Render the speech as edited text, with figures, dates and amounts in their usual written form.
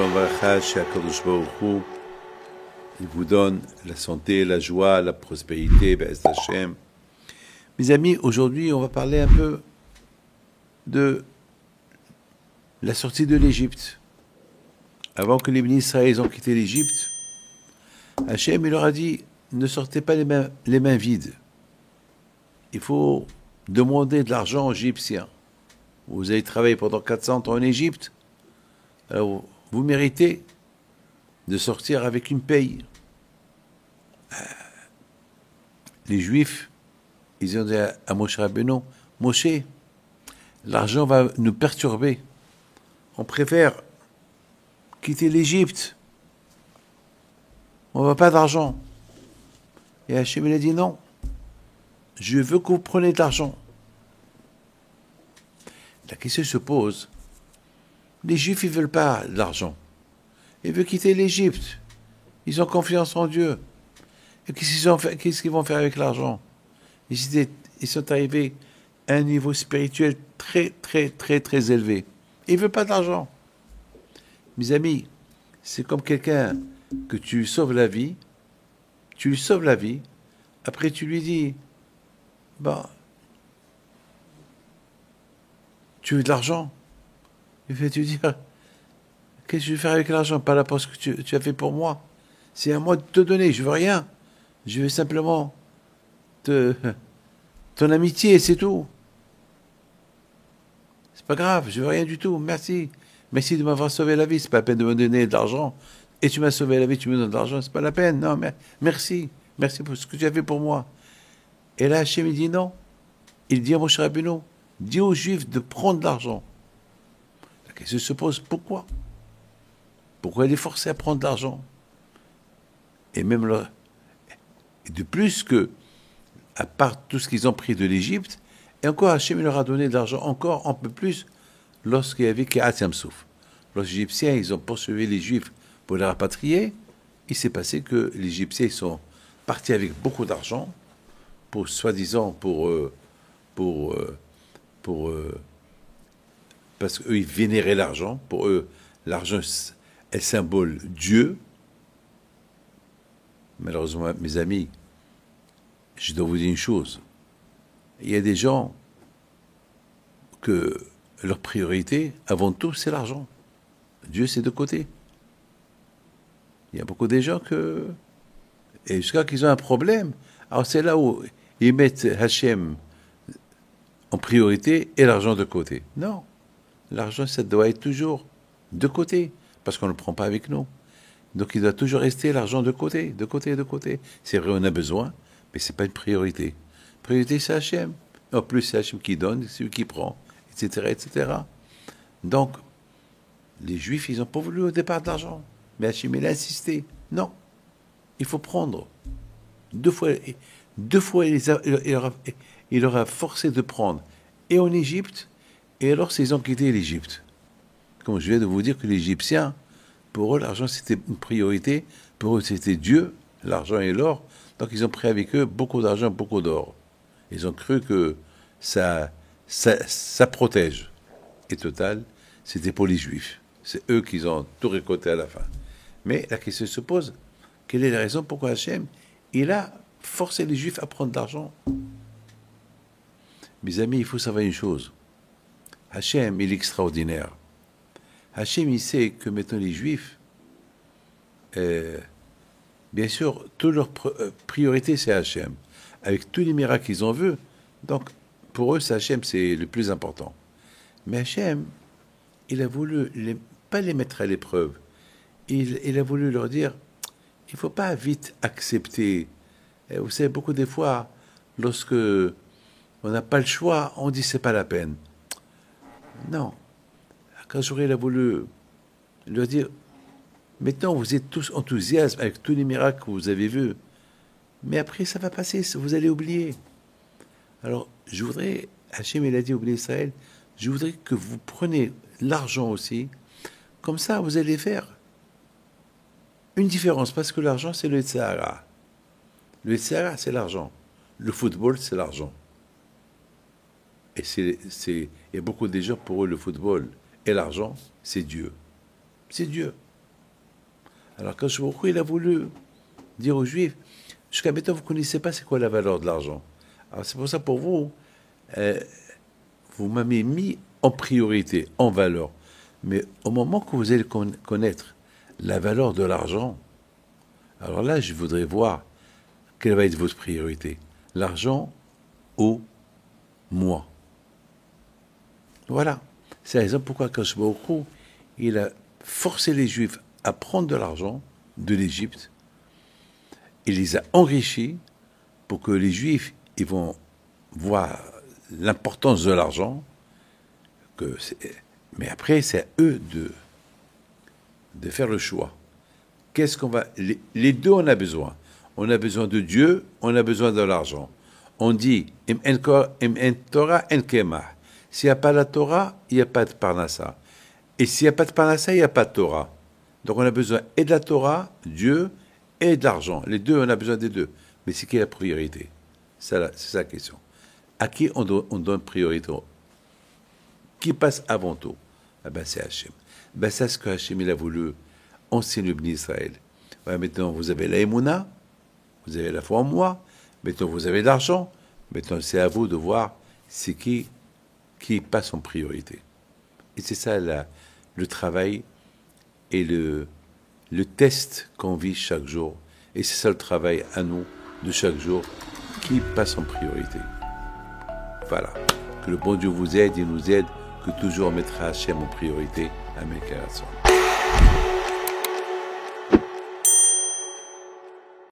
Shalom Varacha, Shakadosh Baruch Hu, il vous donne la santé, la joie, la prospérité, Be'ez Hashem. Mes amis, aujourd'hui, on va parler un peu de la sortie de l'Égypte. Avant que les bénis Israël ont quitté l'Égypte, Hachem, il leur a dit, ne sortez pas les mains vides. Il faut demander de l'argent aux Égyptiens. Vous avez travaillé pendant 400 ans en Égypte, alors vous méritez de sortir avec une paye. Les Juifs, ils ont dit à Moshe Rabbeinu, Moshe, l'argent va nous perturber. On préfère quitter l'Égypte. On ne veut pas d'argent. Et Hachem, il a dit non. Je veux que vous preniez de l'argent. La question se pose. Les Juifs, ils ne veulent pas de l'argent. Ils veulent quitter l'Égypte. Ils ont confiance en Dieu. Et qu'est-ce qu'ils vont faire avec l'argent? Ils sont arrivés à un niveau spirituel très, très, très, très élevé. Ils ne veulent pas d'argent. Mes amis, c'est comme quelqu'un que tu sauves la vie. Tu lui sauves la vie. Après, tu lui dis, tu veux de l'argent? Il fait te dire, qu'est-ce que je vais faire avec l'argent? Pas la poste que tu as fait pour moi. C'est à moi de te donner, je veux rien. Je veux simplement ton amitié, c'est tout. C'est pas grave, je veux rien du tout, merci. Merci de m'avoir sauvé la vie, c'est pas la peine de me donner de l'argent. Et tu m'as sauvé la vie, tu me donnes de l'argent, c'est pas la peine. Non, mais merci. Merci pour ce que tu as fait pour moi. Et là, Hachem, il dit non. Il dit à Moshe Rabbeinu, dis aux Juifs de prendre de l'argent. La question se pose, pourquoi? Pourquoi il est forcé à prendre de l'argent? Et même de plus que, à part tout ce qu'ils ont pris de l'Égypte, et encore Hachem leur a donné de l'argent, encore un peu plus, lorsqu'il y avait Kehat Yamsouf. Lorsque les Égyptiens, ils ont poursuivi les Juifs pour les rapatrier, il s'est passé que les Égyptiens, ils sont partis avec beaucoup d'argent, pour soi-disant, parce qu'eux, ils vénéraient l'argent. Pour eux, l'argent est symbole Dieu. Malheureusement, mes amis, je dois vous dire une chose. Il y a des gens que leur priorité, avant tout, c'est l'argent. Dieu, c'est de côté. Il y a beaucoup de gens et jusqu'à qu'ils ont un problème, alors c'est là où ils mettent Hachem en priorité et l'argent de côté. Non. L'argent, ça doit être toujours de côté, parce qu'on ne le prend pas avec nous. Donc il doit toujours rester l'argent de côté, de côté, de côté. C'est vrai, on a besoin, mais ce n'est pas une priorité. Priorité, c'est Hachem. En plus, c'est Hachem qui donne, c'est lui qui prend, etc., etc. Donc, les Juifs, ils n'ont pas voulu au départ de l'argent. Mais Hachem, il a insisté. Non, il faut prendre. Deux fois il leur a forcé de prendre. Et en Égypte, et alors ils ont quitté l'Égypte. Comme je viens de vous dire que les Égyptiens, pour eux, l'argent, c'était une priorité. Pour eux, c'était Dieu, l'argent et l'or. Donc, ils ont pris avec eux beaucoup d'argent, beaucoup d'or. Ils ont cru que ça protège. Et total, c'était pour les Juifs. C'est eux qui ont tout récolté à la fin. Mais la question se pose, quelle est la raison pourquoi Hachem, il a forcé les Juifs à prendre de l'argent? Mes amis, il faut savoir une chose. Hachem, il est extraordinaire. Hachem, il sait que maintenant les Juifs, bien sûr, toute leur priorité, c'est Hachem. Avec tous les miracles qu'ils ont vus, donc pour eux, c'est Hachem, c'est le plus important. Mais Hachem, il a voulu pas les mettre à l'épreuve. Il a voulu leur dire, il ne faut pas vite accepter. Et vous savez, beaucoup des fois, lorsque on n'a pas le choix, on dit c'est pas la peine. Non. Quand il a voulu leur dire, maintenant vous êtes tous enthousiastes avec tous les miracles que vous avez vus, mais après ça va passer, vous allez oublier. Alors, je voudrais, Hachem il a dit au Béné Israël, je voudrais que vous preniez l'argent aussi, comme ça vous allez faire une différence, parce que l'argent c'est le Tzahara. Le Tzahara c'est l'argent, le football c'est l'argent. Et il y a beaucoup de gens, pour eux, le football et l'argent, c'est Dieu. C'est Dieu. Alors quand je il a voulu dire aux Juifs, jusqu'à maintenant vous ne connaissez pas c'est quoi la valeur de l'argent. Alors c'est pour ça pour vous, vous m'avez mis en priorité, en valeur. Mais au moment que vous allez connaître la valeur de l'argent, alors là je voudrais voir quelle va être votre priorité. L'argent ou moi. Voilà. C'est la raison pourquoi Akadosh il a forcé les Juifs à prendre de l'argent de l'Égypte. Il les a enrichis pour que les Juifs ils vont voir l'importance de l'argent. Mais après, c'est à eux de faire le choix. Qu'est-ce qu'on va... Les deux, on a besoin. On a besoin de Dieu, on a besoin de l'argent. On dit, im en Torah, en kemah. S'il n'y a pas la Torah, il n'y a pas de Parnassa. Et s'il n'y a pas de Parnassa, il n'y a pas de Torah. Donc on a besoin et de la Torah, Dieu, et de l'argent. Les deux, on a besoin des deux. Mais c'est qui la priorité? C'est ça la question. À qui on donne priorité? Qui passe avant tout? Ah ben c'est Hachem. Ben c'est ce que Hachem il a voulu enseigner le Israël. Ouais, maintenant vous avez la Emouna, vous avez la foi en moi, maintenant vous avez l'argent, maintenant c'est à vous de voir c'est qui passe en priorité. Et c'est ça le travail et le test qu'on vit chaque jour. Et c'est ça le travail à nous de chaque jour qui passe en priorité. Voilà. Que le bon Dieu vous aide et nous aide, que toujours on mettra Hachem en priorité. Amen.